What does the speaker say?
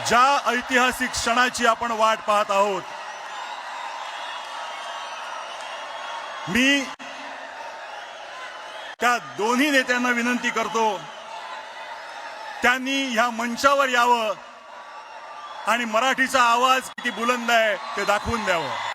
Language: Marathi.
ज्या ऐतिहासिक क्षणाची आपण वाट पाहत आहोत, मी त्या दोन्ही नेत्यांना विनंती करतो, त्यांनी ह्या मंचावर यावं आणि मराठीचा आवाज किती बुलंद आहे ते दाखवून द्यावं.